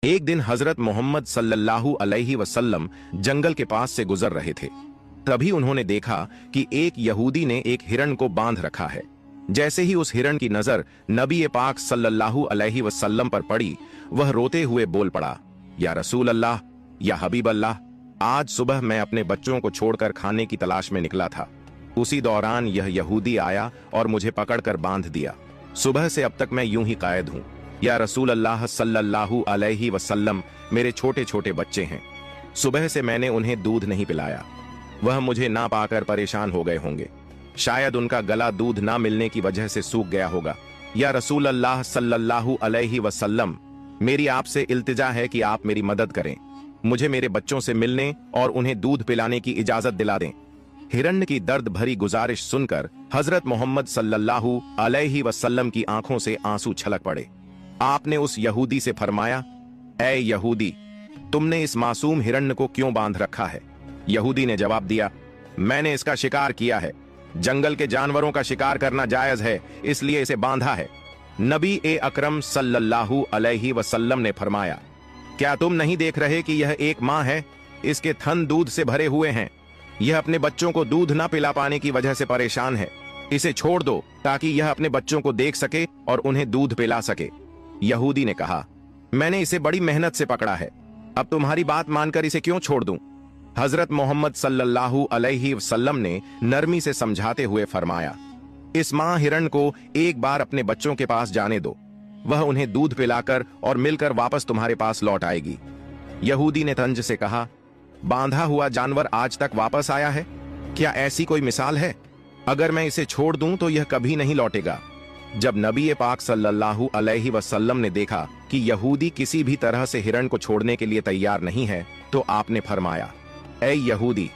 एक दिन हजरत मोहम्मद सल्लल्लाहु अलैहि वसल्लम जंगल के पास से गुजर रहे थे। तभी उन्होंने देखा कि एक यहूदी ने एक हिरण को बांध रखा है। जैसे ही उस हिरण की नजर नबी पाक सल्लल्लाहु अलैहि वसल्लम पर पड़ी, वह रोते हुए बोल पड़ा, या रसूल अल्लाह, या हबीब अल्लाह, आज सुबह मैं अपने बच्चों को छोड़कर खाने की तलाश में निकला था। उसी दौरान यह यहूदी आया और मुझे पकड़कर बांध दिया। सुबह से अब तक मैं यूं ही कायद हूं। या रसूल अल्लाह सल्लल्लाहु अलैहि वसल्लम, मेरे छोटे छोटे बच्चे हैं। सुबह से मैंने उन्हें दूध नहीं पिलाया। वह मुझे ना पाकर परेशान हो गए होंगे। शायद उनका गला दूध ना मिलने की वजह से सूख गया होगा। या रसूल अल्लाह सल्लल्लाहु अलैहि वसल्लम, मेरी आपसे इल्तिजा है कि आप मेरी मदद करें। मुझे मेरे बच्चों से मिलने और उन्हें दूध पिलाने की इजाजत दिला दें। हिरण्य की दर्द भरी गुजारिश सुनकर हजरत मोहम्मद सल्लल्लाहु अलैहि वसल्लम की आंखों से आंसू छलक पड़े। आपने उस यहूदी से फरमाया, ऐ यहूदी, तुमने इस मासूम हिरण्य को क्यों बांध रखा है? यहूदी ने जवाब दिया, मैंने इसका शिकार किया है। जंगल के जानवरों का शिकार करना जायज है, इसलिए इसे बांधा है। नबी अकरम सल्लल्लाहु अलैहि वसल्लम ने फरमाया, क्या तुम नहीं देख रहे कि यह एक माँ है? इसके थन दूध से भरे हुए हैं। यह अपने बच्चों को दूध ना पिला पाने की वजह से परेशान है। इसे छोड़ दो ताकि यह अपने बच्चों को देख सके और उन्हें दूध पिला सके। यहूदी ने कहा, मैंने इसे बड़ी मेहनत से पकड़ा है, अब तुम्हारी बात मानकर इसे क्यों छोड़ दूं? हजरत मोहम्मद सल्लल्लाहु अलैहि वसल्लम ने नरमी से समझाते हुए फरमाया, इस मां हिरण को एक बार अपने बच्चों के पास जाने दो। वह उन्हें दूध पिलाकर और मिलकर वापस तुम्हारे पास लौट आएगी। यहूदी ने तंज से कहा, बांधा हुआ जानवर आज तक वापस आया है? क्या ऐसी कोई मिसाल है? अगर मैं इसे छोड़ दूं तो यह कभी नहीं लौटेगा। जब नबी पाक सल्लल्लाहु अलैहि वसल्लम ने देखा कि यहूदी किसी भी तरह से हिरण को छोड़ने के लिए तैयार नहीं है, तो आपने फरमाया, ऐ यहूदी,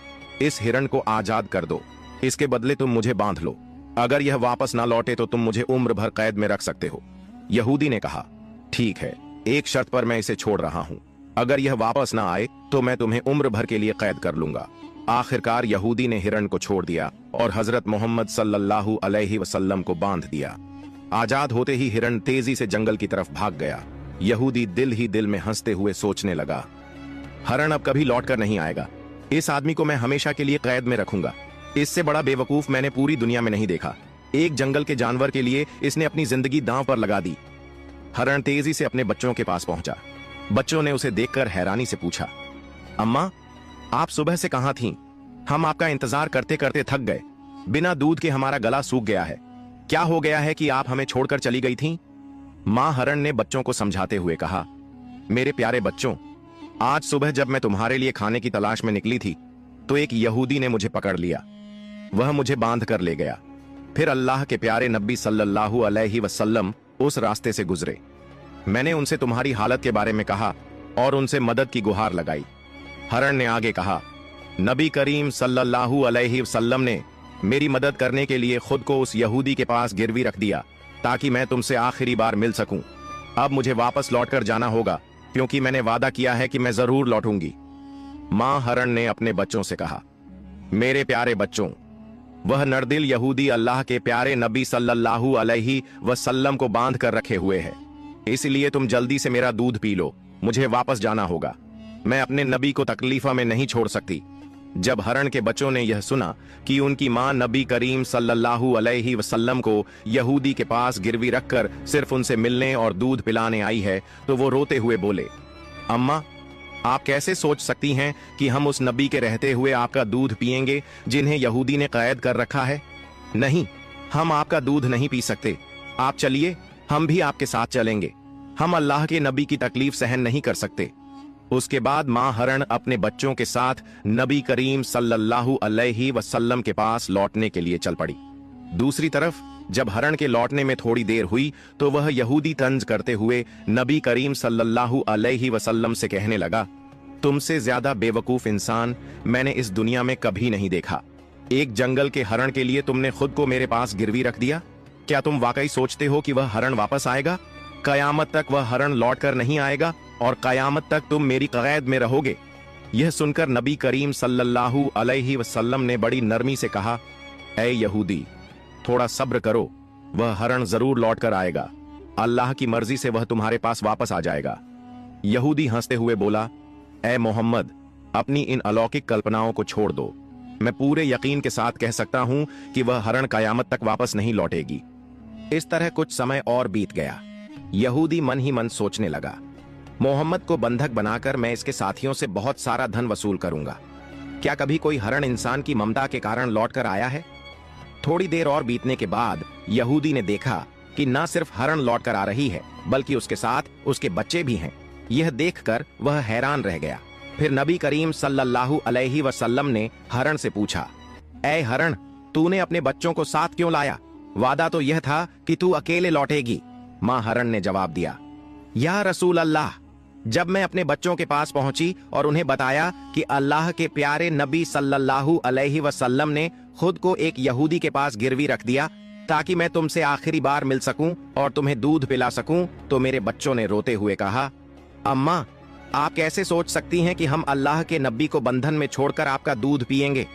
इस हिरण को आजाद कर दो। इसके बदले तुम मुझे बांध लो। अगर यह वापस ना लौटे तो तुम मुझे उम्र भर कैद में रख सकते हो। यहूदी ने कहा, ठीक है, एक शर्त पर मैं इसे छोड़ रहा हूं। अगर यह वापस ना आए तो मैं तुम्हें उम्र भर के लिए कैद कर लूंगा। आखिरकार यहूदी ने हिरण को छोड़ दिया और हजरत मोहम्मद सल्लल्लाहु अलैहि वसल्लम को बांध दिया। आजाद होते ही हिरण तेजी से जंगल की तरफ भाग गया। यहूदी दिल ही दिल में हंसते हुए सोचने लगा, हिरण अब कभी लौट कर नहीं आएगा। इस आदमी को मैं हमेशा के लिए कैद में रखूंगा। इससे बड़ा बेवकूफ मैंने पूरी दुनिया में नहीं देखा। एक जंगल के जानवर के लिए इसने अपनी जिंदगी दांव पर लगा दी। हिरण तेजी से अपने बच्चों के पास पहुंचा। बच्चों ने उसे देखकर हैरानी से पूछा, अम्मा, आप सुबह से कहां थीं? हम आपका इंतजार करते करते थक गए। बिना दूध के हमारा गला सूख गया है। क्या हो गया है कि आप हमें छोड़कर चली गई थीं? मां हिरण ने बच्चों को समझाते हुए कहा, मेरे प्यारे बच्चों, आज सुबह जब मैं तुम्हारे लिए खाने की तलाश में निकली थी तो एक यहूदी ने मुझे पकड़ लिया। वह मुझे बांध कर ले गया। फिर अल्लाह के प्यारे नबी सल्लल्लाहु अलैहि वसल्लम उस रास्ते से गुजरे। मैंने उनसे तुम्हारी हालत के बारे में कहा और उनसे मदद की गुहार लगाई। हिरण ने आगे कहा, नबी करीम सल्लल्लाहु अलैहि वसल्लम ने मेरी मदद करने के लिए खुद को उस यहूदी के पास गिरवी रख दिया ताकि मैं तुमसे आखिरी बार मिल सकूं। अब मुझे वापस लौटकर जाना होगा क्योंकि मैंने वादा किया है कि मैं जरूर लौटूंगी। मां हिरण ने अपने बच्चों से कहा, मेरे प्यारे बच्चों, वह नरदिल यहूदी अल्लाह के प्यारे नबी सल्लल्लाहु अलैहि वसल्लम को बांध कर रखे हुए है। इसलिए तुम जल्दी से मेरा दूध पी लो। मुझे वापस जाना होगा। मैं अपने नबी को तकलीफा में नहीं छोड़ सकती। जब हिरण के बच्चों ने यह सुना कि उनकी मां नबी करीम सल्लल्लाहु अलैहि वसल्लम को यहूदी के पास गिरवी रखकर सिर्फ उनसे मिलने और दूध पिलाने आई है, तो वो रोते हुए बोले, अम्मा, आप कैसे सोच सकती हैं कि हम उस नबी के रहते हुए आपका दूध पिएंगे जिन्हें यहूदी ने कैद कर रखा है? नहीं, हम आपका दूध नहीं पी सकते। आप चलिए, हम भी आपके साथ चलेंगे। हम अल्लाह के नबी की तकलीफ सहन नहीं कर सकते। उसके बाद मां हिरण अपने बच्चों के साथ नबी करीम सल्लल्लाहु अलैहि वसल्लम के पास लौटने के लिए चल पड़ी। दूसरी तरफ जब हिरण के लौटने में थोड़ी देर हुई तो वह यहूदी तंज करते हुए नबी करीम सल्लल्लाहु अलैहि वसल्लम से कहने लगा, तुमसे ज्यादा बेवकूफ इंसान मैंने इस दुनिया में कभी नहीं देखा। एक जंगल के हिरण के लिए तुमने खुद को मेरे पास गिरवी रख दिया। क्या तुम वाकई सोचते हो कि वह हिरण वापस आएगा? कयामत तक वह हिरण लौट कर नहीं आएगा और कयामत तक तुम मेरी कैद में रहोगे। यह सुनकर नबी करीम सल्लल्लाहु अलैहि वसल्लम ने बड़ी नरमी से कहा, ऐ यहूदी, थोड़ा सब्र करो, वह हिरण जरूर लौट कर आएगा। अल्लाह की मर्जी से वह तुम्हारे पास वापस आ जाएगा। यहूदी हंसते हुए बोला, ए मोहम्मद, अपनी इन अलौकिक कल्पनाओं को छोड़ दो। मैं पूरे यकीन के साथ कह सकता हूं कि वह हरण कयामत तक वापस नहीं लौटेगी। इस तरह कुछ समय और बीत गया। यहूदी मन ही मन सोचने लगा, मोहम्मद को बंधक बनाकर मैं इसके साथियों से बहुत सारा धन वसूल करूंगा। क्या कभी कोई हरण इंसान की ममता के कारण लौटकर आया है? थोड़ी देर और बीतने के बाद यहूदी ने देखा कि न सिर्फ हरण लौटकर आ रही है, बल्कि उसके साथ उसके बच्चे भी हैं। यह देखकर वह हैरान रह गया। फिर नबी करीम सल्लल्लाहु अलैहि वसल्लम ने हरण से पूछा, ऐ हरण, तूने अपने बच्चों को साथ क्यों लाया? वादा तो यह था कि तू अकेले लौटेगी। मां हरण ने जवाब दिया, या रसूल अल्लाह, जब मैं अपने बच्चों के पास पहुंची और उन्हें बताया कि अल्लाह के प्यारे नबी सल्लल्लाहु अलैहि वसल्लम ने खुद को एक यहूदी के पास गिरवी रख दिया ताकि मैं तुमसे आखिरी बार मिल सकूं और तुम्हें दूध पिला सकूं, तो मेरे बच्चों ने रोते हुए कहा, अम्मा, आप कैसे सोच सकती हैं कि हम अल्लाह के नबी को बंधन में छोड़कर आपका दूध पिएंगे?